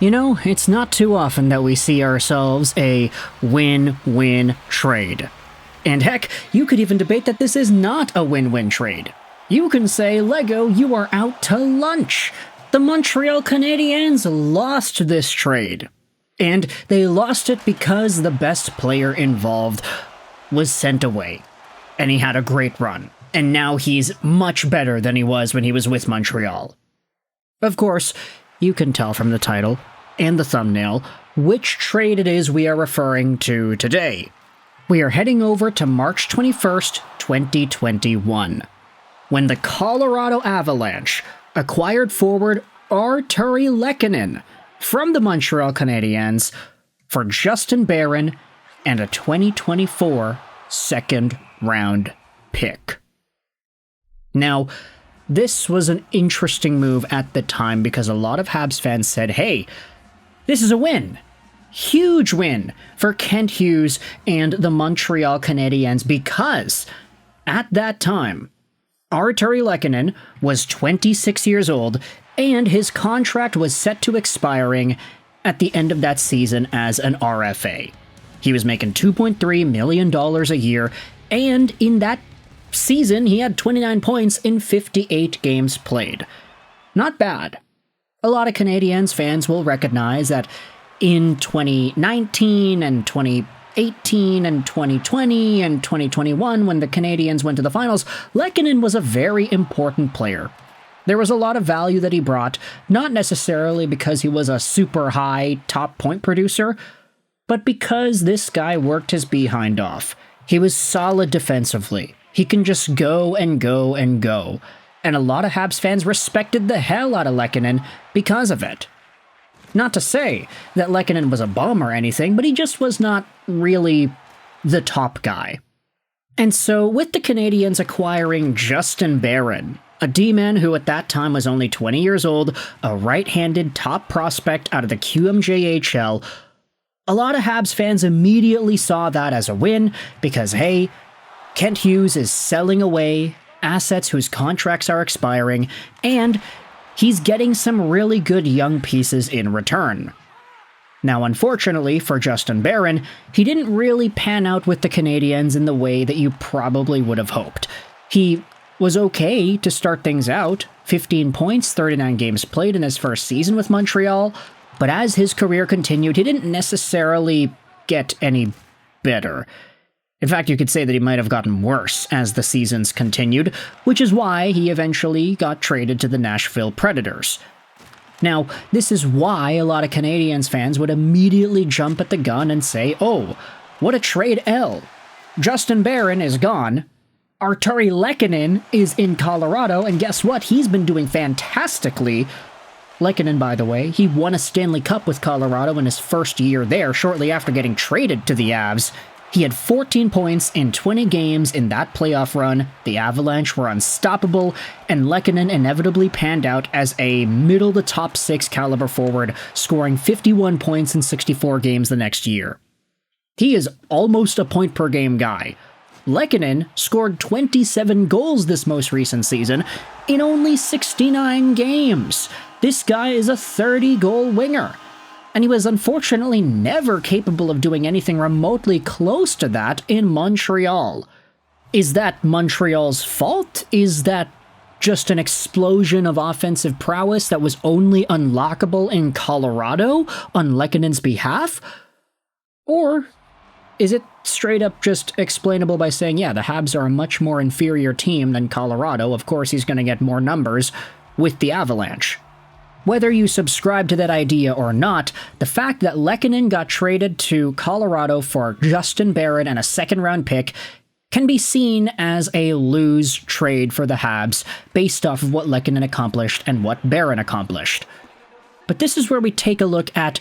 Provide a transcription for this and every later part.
You know, it's not too often that we see ourselves a win-win trade. And heck, you could even debate that this is not a win-win trade. You can say, Lego, you are out to lunch. The Montreal Canadiens lost this trade. And they lost it because the best player involved was sent away. And he had a great run. And now he's much better than he was when he was with Montreal. Of course, you can tell from the title and the thumbnail which trade it is we are referring to today. We are heading over to March 21st, 2021, when the Colorado Avalanche acquired forward Artturi Lehkonen from the Montreal Canadiens for Justin Barron and a 2024 second-round pick. Now, this was an interesting move at the time because a lot of Habs fans said, hey, this is a win. Huge win for Kent Hughes and the Montreal Canadiens because, at that time, Artturi Lehkonen was 26 years old and his contract was set to expiring at the end of that season as an RFA. He was making $2.3 million a year, and in that season, he had 29 points in 58 games played. Not bad. A lot of Canadiens fans will recognize that in 2019 and 2018 and 2020 and 2021, when the Canadiens went to the finals, Lehkonen was a very important player. There was a lot of value that he brought, not necessarily because he was a super high top point producer, but because this guy worked his behind off. He was solid defensively. He can just go and go and go. And a lot of Habs fans respected the hell out of Lehkonen because of it. Not to say that Lehkonen was a bum or anything, but he just was not really the top guy. And so, with the Canadiens acquiring Justin Barron, a D-man who at that time was only 20 years old, a right-handed top prospect out of the QMJHL, a lot of Habs fans immediately saw that as a win because, hey, Kent Hughes is selling away assets whose contracts are expiring, and he's getting some really good young pieces in return. Now, unfortunately for Justin Barron, he didn't really pan out with the Canadiens in the way that you probably would have hoped. He was okay to start things out, 15 points, 39 games played in his first season with Montreal, but as his career continued, he didn't necessarily get any better. In fact, you could say that he might have gotten worse as the seasons continued, which is why he eventually got traded to the Nashville Predators. Now, this is why a lot of Canadiens fans would immediately jump at the gun and say, oh, what a trade L. Justin Barron is gone. Artturi Lehkonen is in Colorado, and guess what? He's been doing fantastically. Lehkonen, by the way, he won a Stanley Cup with Colorado in his first year there, shortly after getting traded to the Avs. He had 14 points in 20 games in that playoff run, the Avalanche were unstoppable, and Lehkonen inevitably panned out as a middle-to-top-six caliber forward, scoring 51 points in 64 games the next year. He is almost a point-per-game guy. Lehkonen scored 27 goals this most recent season in only 69 games. This guy is a 30-goal winger. And he was unfortunately never capable of doing anything remotely close to that in Montreal. Is that Montreal's fault? Is that just an explosion of offensive prowess that was only unlockable in Colorado on Lehkonen's behalf? Or is it straight up just explainable by saying, yeah, the Habs are a much more inferior team than Colorado, of course he's going to get more numbers with the Avalanche? Whether you subscribe to that idea or not, the fact that Lehkonen got traded to Colorado for Justin Barron and a second-round pick can be seen as a lose trade for the Habs based off of what Lehkonen accomplished and what Barron accomplished. But this is where we take a look at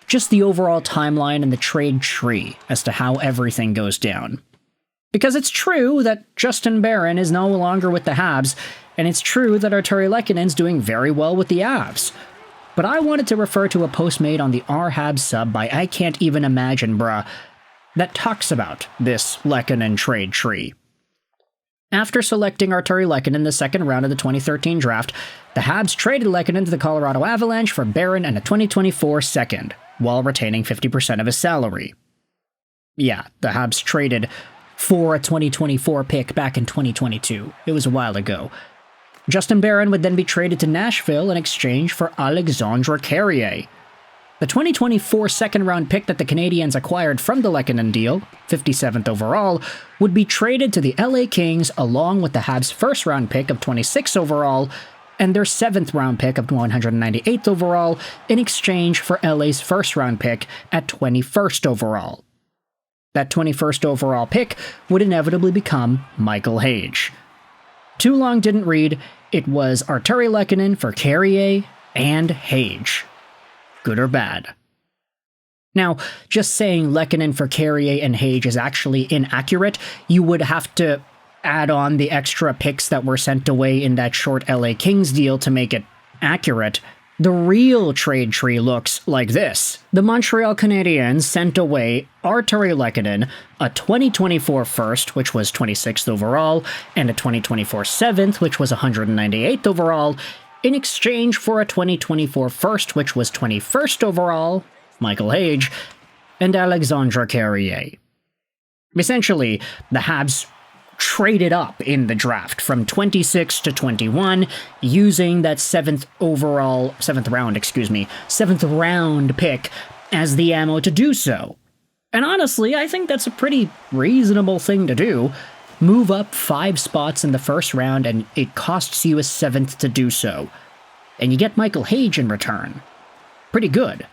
just the overall timeline and the trade tree as to how everything goes down. Because it's true that Justin Barron is no longer with the Habs, and it's true that Artturi Lehkonen's doing very well with the Avs. But I wanted to refer to a post made on the Habs sub by I Can't Even Imagine Bruh that talks about this Lehkonen trade tree. After selecting Artturi Lehkonen in the second round of the 2013 draft, The Habs traded Lehkonen to the Colorado Avalanche for Barron and a 2024 second, while retaining 50% of his salary. Yeah, the Habs traded for a 2024 pick back in 2022. It was a while ago. Justin Barron would then be traded to Nashville in exchange for Alexandre Carrier. The 2024 second-round pick that the Canadiens acquired from the Lehkonen deal, 57th overall, would be traded to the LA Kings along with the Habs' first-round pick of 26th overall and their 7th-round pick of 198th overall in exchange for LA's first-round pick at 21st overall. That 21st overall pick would inevitably become Michael Hage. Too long didn't read. It was Artturi Lehkonen for Carrier and Hage. Good or bad? Now, just saying Lehkonen for Carrier and Hage is actually inaccurate. You would have to add on the extra picks that were sent away in that short LA Kings deal to make it accurate. The real trade tree looks like this. The Montreal Canadiens sent away Artturi Lehkonen, a 2024 first, which was 26th overall, and a 2024 7th, which was 198th overall, in exchange for a 2024 first, which was 21st overall, Michael Hage, and Alexandre Carrier. Essentially, the Habs traded up in the draft from 26 to 21 using that 7th round pick as the ammo to do so. And honestly, I think that's a pretty reasonable thing to do. Move up 5 spots in the first round and it costs you a 7th to do so. And you get Michael Hage in return. Pretty good.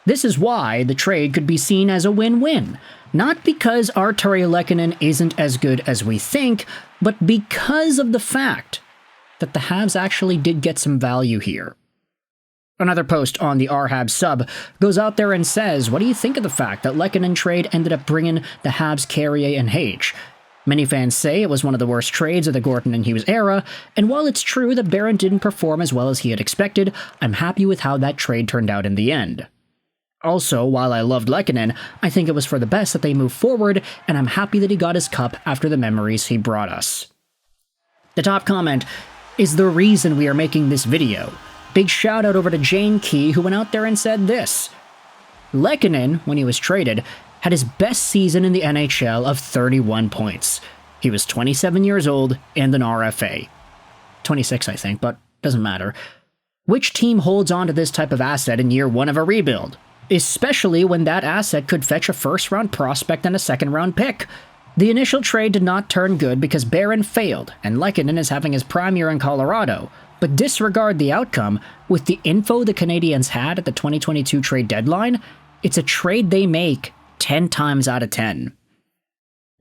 This is why the trade could be seen as a win-win. Not because Artturi Lehkonen isn't as good as we think, but because of the fact that the Habs actually did get some value here. Another post on the RHabs sub goes out there and says, what do you think of the fact that Lehkonen trade ended up bringing the Habs Carrier and Hage? Many fans say it was one of the worst trades of the Gorton and Hughes era, and while it's true that Barron didn't perform as well as he had expected, I'm happy with how that trade turned out in the end. Also, while I loved Lehkonen, I think it was for the best that they moved forward, and I'm happy that he got his cup after the memories he brought us. The top comment is the reason we are making this video. Big shout out over to Jane Key, who went out there and said this. Lehkonen, when he was traded, had his best season in the NHL of 31 points. He was 27 years old and an RFA. 26, I think, but doesn't matter. Which team holds on to this type of asset in year 1 of a rebuild? Especially when that asset could fetch a first-round prospect and a second-round pick. The initial trade did not turn good because Barron failed, and Lehkonen is having his prime year in Colorado. But disregard the outcome, with the info the Canadiens had at the 2022 trade deadline, it's a trade they make 10 times out of 10.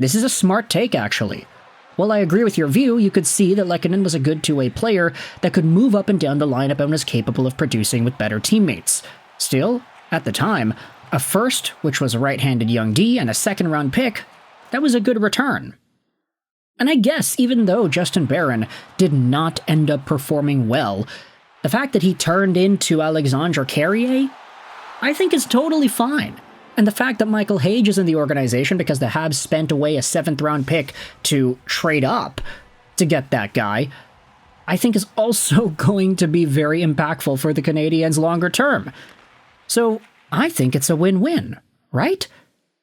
This is a smart take, actually. While I agree with your view, you could see that Lehkonen was a good two-way player that could move up and down the lineup and was capable of producing with better teammates. Still, at the time, a first, which was a right-handed young D, and a second-round pick, that was a good return. And I guess even though Justin Barron did not end up performing well, the fact that he turned into Alexandre Carrier, I think is totally fine. And the fact that Michael Hage is in the organization because the Habs spent away a 7th-round pick to trade up to get that guy, I think is also going to be very impactful for the Canadiens longer term. So I think it's a win-win, right?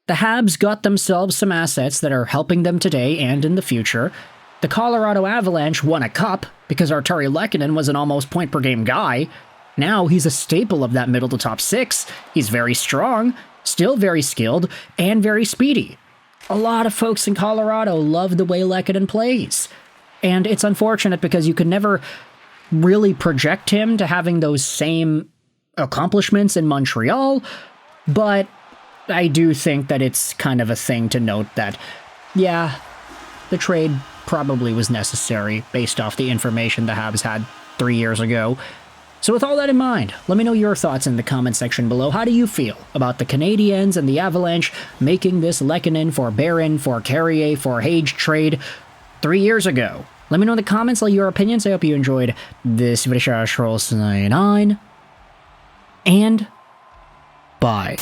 The Habs got themselves some assets that are helping them today and in the future. The Colorado Avalanche won a cup because Artturi Lehkonen was an almost point-per-game guy. Now he's a staple of that middle to top 6. He's very strong, still very skilled, and very speedy. A lot of folks in Colorado love the way Lehkonen plays. And it's unfortunate because you could never really project him to having those same accomplishments in Montreal, but I do think that it's kind of a thing to note that, yeah, the trade probably was necessary based off the information the Habs had 3 years ago. So with all that in mind, let me know your thoughts in the comment section below. How do you feel about the Canadiens and the Avalanche making this Lehkonen for Barron, for Carrier, for Hage trade 3 years ago? Let me know in the comments all your opinions. I hope you enjoyed this video. And bye.